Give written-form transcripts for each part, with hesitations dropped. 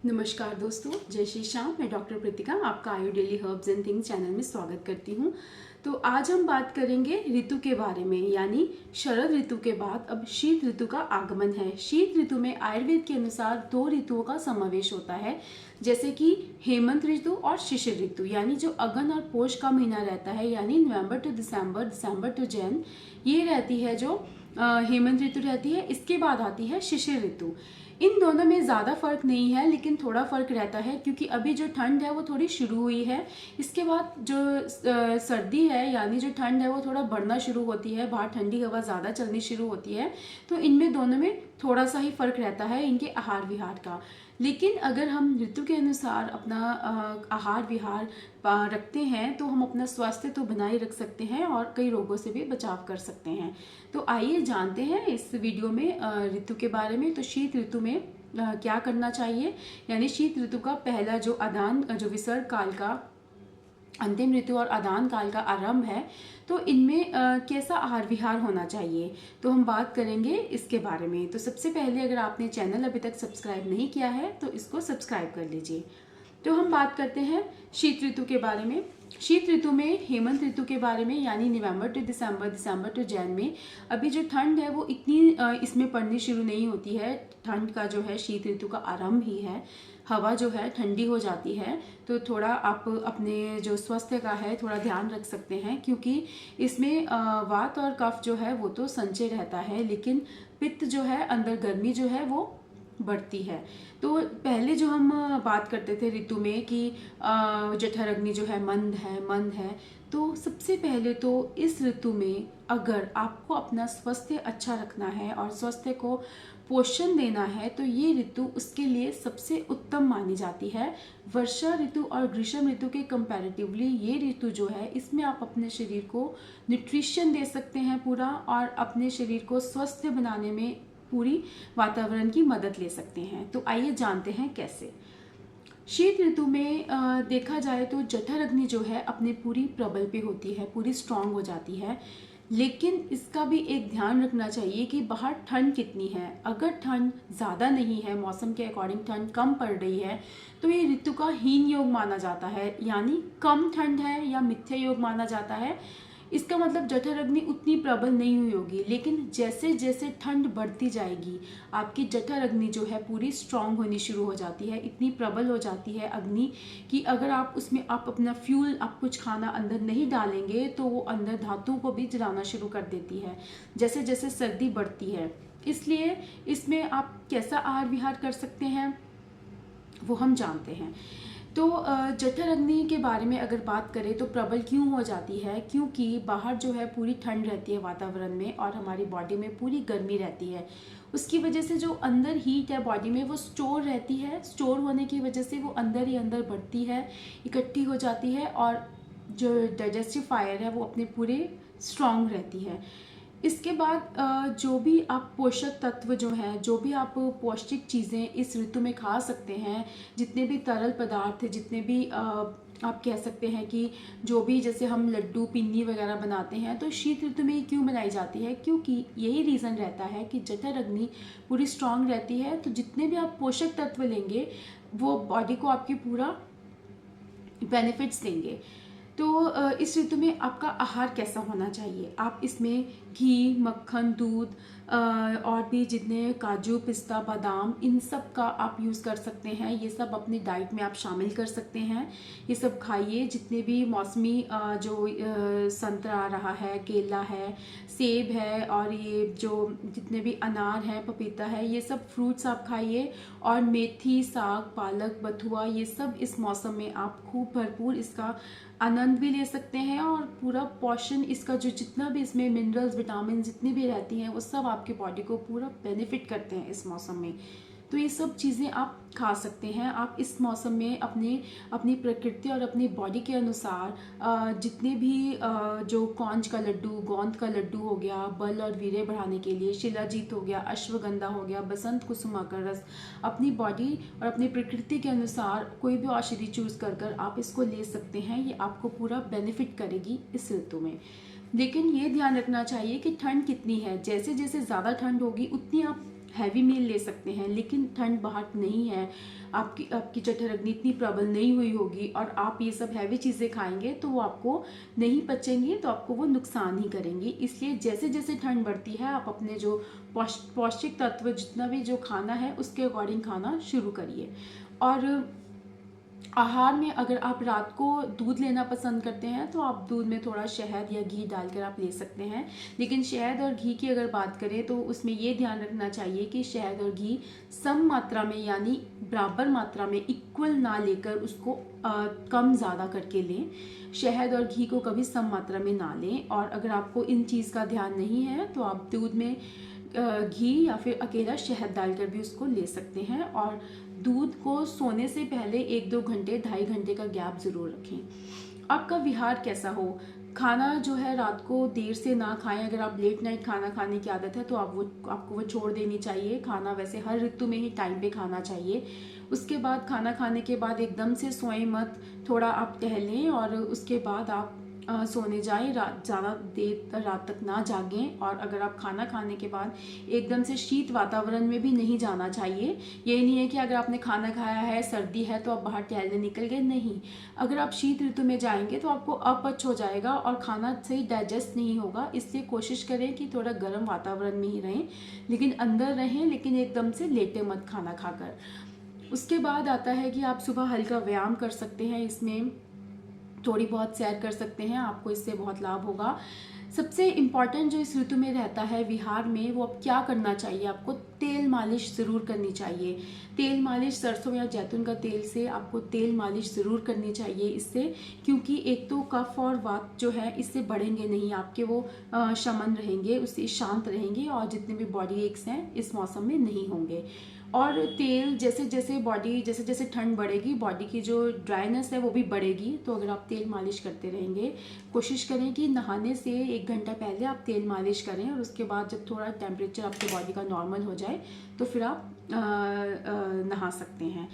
नमस्कार दोस्तों, जय श्री श्याम। मैं डॉक्टर प्रीतिका आपका आयु daily herbs and things channel में स्वागत करती हूँ। तो आज हम बात करेंगे ऋतु के बारे में, यानी शरद ऋतु के बाद अब शीत ऋतु का आगमन है। शीत ऋतु में आयुर्वेद के अनुसार 2 ऋतुओं का समावेश होता है, जैसे कि हेमंत ऋतु और शिशिर ऋतु, यानी जो अगन और पोष का महीना रहता है, यानी November to December, December to Jan, ये रहती है जो हेमंत ऋतु रहती है। इसके बाद आती है शिशिर ऋतु। इन दोनों में ज़्यादा फर्क नहीं है, लेकिन थोड़ा फर्क रहता है क्योंकि अभी जो ठंड है वो थोड़ी शुरू हुई है। इसके बाद जो सर्दी है, यानी जो ठंड है वो थोड़ा बढ़ना शुरू होती है, बाहर ठंडी हवा ज़्यादा चलनी शुरू होती है। तो इनमें दोनों में थोड़ा सा ही फर्क रहता है इनके आहार विहार का। लेकिन अगर हम ऋतु के अनुसार अपना आहार विहार रखते हैं तो हम अपना स्वास्थ्य तो बनाए रख सकते हैं और कई रोगों से भी बचाव कर सकते हैं। तो आइए जानते हैं इस वीडियो में ऋतु के बारे में। तो शीत ऋतु में क्या करना चाहिए, यानी शीत ऋतु का पहला जो जो विसर्ग काल का अंतिम ऋतु और आदान काल का आरंभ है, तो इनमें कैसा आहार विहार होना चाहिए, तो हम बात करेंगे इसके बारे में। तो सबसे पहले अगर आपने चैनल अभी तक सब्सक्राइब नहीं किया है तो इसको सब्सक्राइब कर लीजिए। तो हम बात करते हैं शीत ऋतु के बारे में। शीत ऋतु में हेमंत ऋतु के बारे में, यानी November to December, December to Jan में अभी जो ठंड है वो इतनी इसमें पड़नी शुरू नहीं होती है। ठंड का जो है शीत ऋतु का आरंभ ही है, हवा जो है ठंडी हो जाती है। तो थोड़ा आप अपने जो स्वास्थ्य का है थोड़ा ध्यान रख सकते हैं, क्योंकि इसमें वात और कफ जो है वो तो संचय रहता है, लेकिन पित्त जो है, अंदर गर्मी जो है वो बढ़ती है। तो पहले जो हम बात करते थे ऋतु में कि जठर अग्नि जो है मंद है। तो सबसे पहले तो इस ऋतु में अगर आपको अपना स्वास्थ्य अच्छा रखना है और स्वास्थ्य को पोषण देना है, तो ये ऋतु उसके लिए सबसे उत्तम मानी जाती है। वर्षा ऋतु और ग्रीष्म ऋतु के कंपैरेटिवली ये ऋतु जो है, इसमें आप अपने शरीर को न्यूट्रिशन दे सकते हैं पूरा, और अपने शरीर को स्वस्थ बनाने में पूरी वातावरण की मदद ले सकते हैं। तो आइए जानते हैं कैसे। शीत ऋतु में देखा जाए तो जठर अग्नि जो है अपने पूरी प्रबल पे होती है, पूरी स्ट्रांग हो जाती है। लेकिन इसका भी एक ध्यान रखना चाहिए कि बाहर ठंड कितनी है। अगर ठंड ज़्यादा नहीं है, मौसम के अकॉर्डिंग ठंड कम पड़ रही है, तो ये ऋतु का हीन योग माना जाता है, यानी कम ठंड है या मिथ्या योग माना जाता है। इसका मतलब जठर अग्नि उतनी प्रबल नहीं हुई होगी, लेकिन जैसे जैसे ठंड बढ़ती जाएगी आपकी जठर अग्नि जो है पूरी स्ट्रांग होनी शुरू हो जाती है, इतनी प्रबल हो जाती है अग्नि कि अगर आप उसमें आप अपना फ्यूल, आप कुछ खाना अंदर नहीं डालेंगे तो वो अंदर धातुओं को भी जलाना शुरू कर देती है, जैसे जैसे सर्दी बढ़ती है। इसलिए इसमें आप कैसा आहार विहार कर सकते हैं वो हम जानते हैं। तो जठर अग्नि के बारे में अगर बात करें तो प्रबल क्यों हो जाती है, क्योंकि बाहर जो है पूरी ठंड रहती है वातावरण में और हमारी बॉडी में पूरी गर्मी रहती है। उसकी वजह से जो अंदर हीट है बॉडी में वो स्टोर रहती है, स्टोर होने की वजह से वो अंदर ही अंदर बढ़ती है, इकट्ठी हो जाती है, और जो डाइजेस्टिव फायर है वो अपने पूरे स्ट्रॉन्ग रहती है। इसके बाद जो भी आप पोषक तत्व जो हैं, जो भी आप पौष्टिक चीज़ें इस ऋतु में खा सकते हैं, जितने भी तरल पदार्थ हैं, जितने भी आप कह सकते हैं कि जो भी, जैसे हम लड्डू पिन्नी वगैरह बनाते हैं, तो शीत ऋतु में क्यों बनाई जाती है, क्योंकि यही रीज़न रहता है कि जठर अग्नि पूरी स्ट्रांग रहती है। तो जितने भी आप पोषक तत्व लेंगे वो बॉडी को आपकी पूरा बेनिफिट्स देंगे। तो इस ऋतु में आपका आहार कैसा होना चाहिए, आप इसमें घी, मक्खन, दूध और भी जितने काजू, पिस्ता, बादाम, इन सब का आप यूज़ कर सकते हैं। ये सब अपनी डाइट में आप शामिल कर सकते हैं। ये सब खाइए। जितने भी मौसमी जो संतरा आ रहा है, केला है, सेब है, और ये जो जितने भी अनार है, पपीता है, ये सब फ्रूट्स आप खाइए। और मेथी, साग, पालक, बथुआ, ये सब इस मौसम में आप खूब भरपूर इसका आनंद भी ले सकते हैं, और पूरा पोषण इसका जो जितना भी इसमें मिनरल्स, विटामिन जितनी भी रहती हैं वो सब आपकी बॉडी को पूरा बेनिफिट करते हैं इस मौसम में। तो ये सब चीज़ें आप खा सकते हैं। आप इस मौसम में अपनी प्रकृति और अपनी बॉडी के अनुसार जितने भी जो कौंज का लड्डू, गोंद का लड्डू हो गया, बल और वीर्य बढ़ाने के लिए, शिलाजीत हो गया, अश्वगंधा हो गया, बसंत कुसुमा का रस, अपनी बॉडी और अपनी प्रकृति के अनुसार कोई भी औषधि चूज़ कर कर आप इसको ले सकते हैं। ये आपको पूरा बेनिफिट करेगी इस ऋतु में। लेकिन ये ध्यान रखना चाहिए कि ठंड कितनी है। जैसे जैसे ज़्यादा ठंड होगी उतनी आप हैवी मील ले सकते हैं, लेकिन ठंड बाहर नहीं है, आपकी आपकी जठर अग्नि इतनी प्रबल नहीं हुई होगी और आप ये सब हैवी चीज़ें खाएंगे तो वो आपको नहीं पचेंगी, तो आपको वो नुकसान ही करेंगी। इसलिए जैसे जैसे ठंड बढ़ती है आप अपने जो पौष्टिक तत्व जितना भी जो खाना है उसके अकॉर्डिंग खाना शुरू करिए। और आहार में अगर आप रात को दूध लेना पसंद करते हैं तो आप दूध में थोड़ा शहद या घी डालकर आप ले सकते हैं। लेकिन शहद और घी की अगर बात करें तो उसमें ये ध्यान रखना चाहिए कि शहद और घी सम मात्रा में यानी बराबर मात्रा में इक्वल ना लेकर उसको कम ज़्यादा करके लें। शहद और घी को कभी सम मात्रा में ना लें। और अगर आपको इन चीज़ का ध्यान नहीं है तो आप दूध में घी या फिर अकेला शहद डालकर भी उसको ले सकते हैं। और दूध को सोने से पहले 1-2 घंटे 2.5 घंटे का गैप ज़रूर रखें। आपका विहार कैसा हो, खाना जो है रात को देर से ना खाएं। अगर आप लेट नाइट खाना खाने की आदत है तो आपको वो छोड़ देनी चाहिए। खाना वैसे हर ऋतु में ही टाइम पे खाना चाहिए। उसके बाद खाना खाने के बाद एकदम से सोएं मत, थोड़ा आप टहलें और उसके बाद आप सोने जाएं। ज़्यादा देर रात तक ना जागें। और अगर आप खाना खाने के बाद एकदम से शीत वातावरण में भी नहीं जाना चाहिए। ये नहीं है कि अगर आपने खाना खाया है, सर्दी है तो आप बाहर टहलने निकल गए, नहीं। अगर आप शीत ऋतु में जाएंगे तो आपको अपच हो जाएगा और खाना सही डाइजेस्ट नहीं होगा। इसलिए कोशिश करें कि थोड़ा गर्म वातावरण में ही रहें, लेकिन अंदर रहें, लेकिन एकदम से लेटे मत खाना खाकर। उसके बाद आता है कि आप सुबह हल्का व्यायाम कर सकते हैं, इसमें थोड़ी बहुत सैर कर सकते हैं, आपको इससे बहुत लाभ होगा। सबसे इम्पॉर्टेंट जो इस ऋतु में रहता है विहार में, वो अब क्या करना चाहिए, आपको तेल मालिश ज़रूर करनी चाहिए। तेल मालिश सरसों या जैतून का तेल से आपको तेल मालिश ज़रूर करनी चाहिए इससे, क्योंकि एक तो कफ और वात जो है इससे बढ़ेंगे नहीं, आपके वो शमन रहेंगे, उससे शांत रहेंगे और जितने भी बॉडी एक्स हैं इस मौसम में नहीं होंगे। और तेल जैसे जैसे ठंड बढ़ेगी बॉडी की जो ड्राइनेस है वो भी बढ़ेगी। तो अगर आप तेल मालिश करते रहेंगे, कोशिश करें कि नहाने से 1 घंटा पहले आप तेल मालिश करें और उसके बाद जब थोड़ा टेम्परेचर आपके बॉडी का नॉर्मल हो जाए तो फिर आप नहा सकते हैं।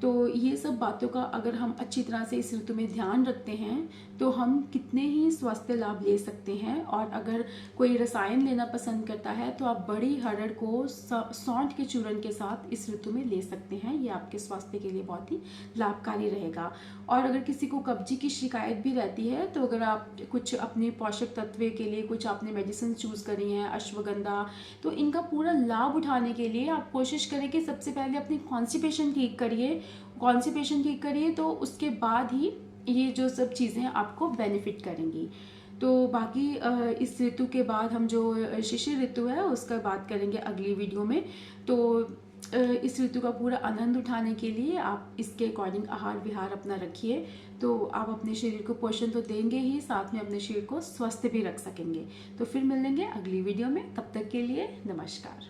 तो ये सब बातों का अगर हम अच्छी तरह से इस ऋतु में ध्यान रखते हैं तो हम कितने ही स्वास्थ्य लाभ ले सकते हैं। और अगर कोई रसायन लेना पसंद करता है तो आप बड़ी हरड़ को सौंठ के चूर्ण के साथ इस ऋतु में ले सकते हैं। ये आपके स्वास्थ्य के लिए बहुत ही लाभकारी रहेगा। और अगर किसी को कब्जी की शिकायत भी रहती है तो अगर आप कुछ अपने पोषक तत्व के लिए कुछ आपने मेडिसिन चूज़ करी हैं, अश्वगंधा, तो इनका पूरा लाभ उठाने के लिए आप कोशिश करें कि सबसे पहले अपनी कॉन्स्टिपेशन ठीक करिए, तो उसके बाद ही ये जो सब चीज़ें आपको बेनिफिट करेंगी। तो बाकी इस ऋतु के बाद हम जो शिशिर ऋतु है उसका बात करेंगे अगली वीडियो में। तो इस ऋतु का पूरा आनंद उठाने के लिए आप इसके अकॉर्डिंग आहार विहार अपना रखिए, तो आप अपने शरीर को पोषण तो देंगे ही, साथ में अपने शरीर को स्वस्थ भी रख सकेंगे। तो फिर मिलेंगे अगली वीडियो में, तब तक के लिए नमस्कार।